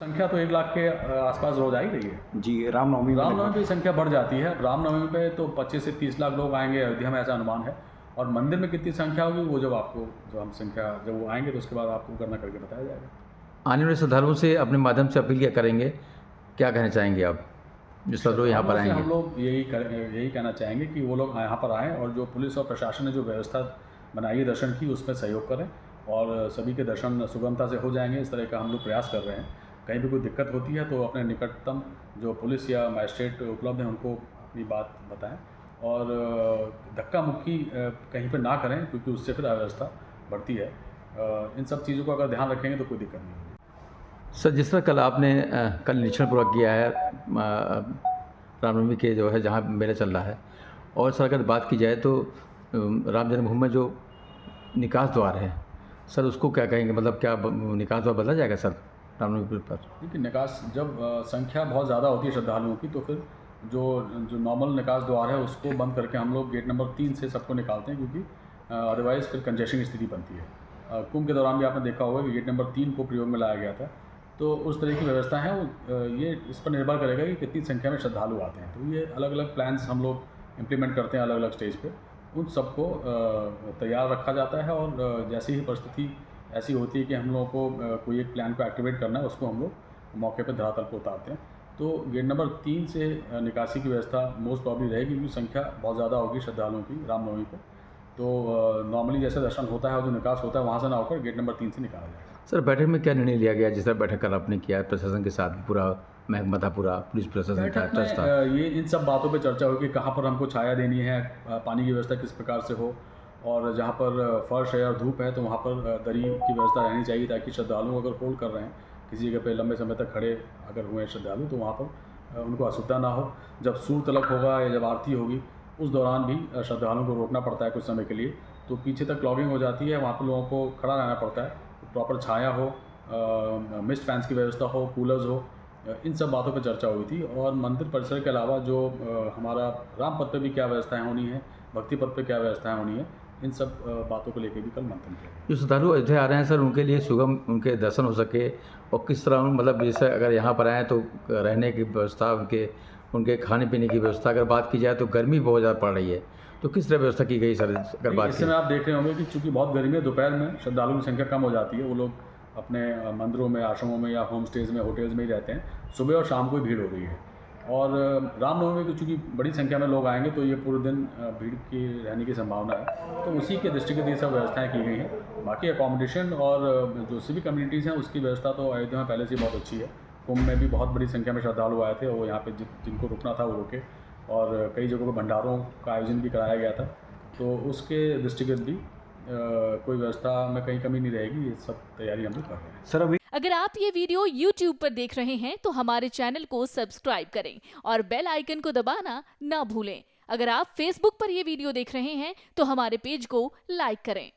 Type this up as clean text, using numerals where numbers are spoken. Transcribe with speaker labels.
Speaker 1: संख्या तो 1 लाख के आसपास रोज आ ही रही है
Speaker 2: जी। रामनवमी
Speaker 1: की संख्या बढ़ जाती है। रामनवमी पे तो 25 से 30 लाख लोग आएंगे अयोध्या में, ऐसा अनुमान है। और मंदिर में कितनी संख्या होगी वो जब वो आएंगे तो उसके बाद आपको गणना करके बताया जाएगा।
Speaker 3: आने वाले श्रद्धालुओं से अपने माध्यम से अपील क्या करेंगे, क्या कहना चाहेंगे आप जो श्रद्धालु यहाँ पर आएंगे?
Speaker 1: हम लोग यही कहना चाहेंगे कि वो लोग यहाँ पर आएँ और जो पुलिस और प्रशासन ने जो व्यवस्था बनाई है दर्शन की, उसमें सहयोग करें और सभी के दर्शन सुगमता से हो जाएंगे। इस तरह का हम लोग प्रयास कर रहे हैं। कहीं भी कोई दिक्कत होती है तो अपने निकटतम जो पुलिस या मजिस्ट्रेट उपलब्ध हैं उनको अपनी बात बताएं और धक्का मुक्की कहीं पर ना करें, क्योंकि उससे फिर अव्यवस्था बढ़ती है। इन सब चीज़ों को अगर ध्यान रखेंगे तो कोई दिक्कत नहीं होगी।
Speaker 3: सर, जिस तरह कल आपने कल निरीक्षण पूरा किया है रामनवमी के जो है जहाँ मेला चल रहा है, और सर अगर बात की जाए तो राम जन्मभूमि में जो निकास द्वार है सर, उसको क्या कहेंगे? मतलब क्या निकास द्वार बदला जाएगा सर रामनवमी पर?
Speaker 1: देखिए, निकास जब संख्या बहुत ज़्यादा होती है श्रद्धालुओं की, तो फिर जो नॉर्मल निकास द्वार है उसको बंद करके हम लोग गेट नंबर 3 से सबको निकालते हैं, क्योंकि अदरवाइज़ फिर कंजेशन की स्थिति बनती है। कुंभ के दौरान भी आपने देखा होगा कि गेट नंबर 3 को प्रयोग में लाया गया था। तो उस तरह की व्यवस्था है, ये इस पर निर्भर करेगा कि कितनी संख्या में श्रद्धालु आते हैं। तो ये अलग अलग प्लान्स हम लोग इम्प्लीमेंट करते हैं अलग अलग स्टेज पे। उन सबको तैयार रखा जाता है और जैसे ही परिस्थिति ऐसी होती है कि हम लोगों को कोई एक प्लान को एक्टिवेट करना है, उसको हम लोग मौके पर धरातल पर उतारते हैं। तो गेट नंबर 3 से निकासी की व्यवस्था मोस्ट प्रॉब्ली रहेगी, क्योंकि संख्या बहुत ज़्यादा होगी श्रद्धालुओं की रामनवमी पर। तो नॉर्मली जैसे दर्शन होता है और जो निकास होता है वहाँ से ना होकर गेट नंबर 3 से निकाला जाएगा।
Speaker 3: सर, बैठक में क्या निर्णय लिया गया? जिस तरह बैठक कल आपने किया प्रशासन के साथ, पूरा महकमा था, पूरा पुलिस प्रशासन का ट्रस्ट था,
Speaker 1: ये इन सब बातों पे चर्चा हुई कि कहाँ पर हमको छाया देनी है, पानी की व्यवस्था किस प्रकार से हो, और जहाँ पर फर्श है और धूप है तो वहाँ पर दरी की व्यवस्था रहनी चाहिए, ताकि श्रद्धालु अगर होल्ड कर रहे हैं किसी जगह पे लंबे समय तक खड़े अगर हुए हैं श्रद्धालु, तो वहाँ पर उनको असुविधा ना हो। जब सूर तलक होगा या जब आरती होगी उस दौरान भी श्रद्धालुओं को रोकना पड़ता है कुछ समय के लिए, तो पीछे तक क्लॉगिंग हो जाती है, वहाँ पर लोगों को खड़ा रहना पड़ता है। प्रॉपर छाया हो, मिस्ट फैंस की व्यवस्था हो, कूलर्स हो, इन सब बातों पर चर्चा हुई थी। और मंदिर परिसर के अलावा जो हमारा राम पथ पे भी क्या व्यवस्थाएं होनी है, भक्ति पथ पे क्या व्यवस्थाएं होनी है, इन सब बातों को लेकर भी कल मंथन किया।
Speaker 3: जो श्रद्धालु अयोध्या आ रहे हैं सर, उनके लिए सुगम उनके दर्शन हो सके, और किस तरह मतलब जैसे अगर यहाँ पर आएँ तो रहने की व्यवस्था, उनके खाने पीने की व्यवस्था अगर बात की जाए तो गर्मी बहुत ज़्यादा पड़ रही है, तो किस तरह व्यवस्था की गई सर अगर बात?
Speaker 1: इस समय आप देख रहे होंगे कि चूँकि बहुत गर्मी है, दोपहर में श्रद्धालुओं की संख्या कम हो जाती है। वो लोग अपने मंदिरों में, आश्रमों में या होम स्टेज में, होटल्स में ही रहते हैं। सुबह और शाम को ही भीड़ हो रही है। और रामनवमी में चूँकि बड़ी संख्या में लोग आएंगे तो ये पूरे दिन भीड़ की रहने की संभावना है, तो उसी के दृष्टिगत ये सब व्यवस्थाएं की गई हैं। बाकी अकोमोडेशन और जो सिविक कम्युनिटीज़ हैं उसकी व्यवस्था तो अयोध्या में पहले से बहुत अच्छी है। कुंभ में भी बहुत बड़ी संख्या में श्रद्धालु आए थे और यहाँ पे जिनको रुकना था वो रुके, और कई जगहों पर भंडारों का आयोजन भी कराया गया था। तो उसके दृष्टिगत भी कोई व्यवस्था में कहीं कमी नहीं रहेगी। ये सब तैयारी हम लोग कर रहे हैं।
Speaker 2: सर, अभी
Speaker 4: अगर आप ये वीडियो YouTube पर देख रहे हैं तो हमारे चैनल को सब्सक्राइब करें और बेल आइकन को दबाना ना भूलें। अगर आप Facebook पर ये वीडियो देख रहे हैं तो हमारे पेज को लाइक करें।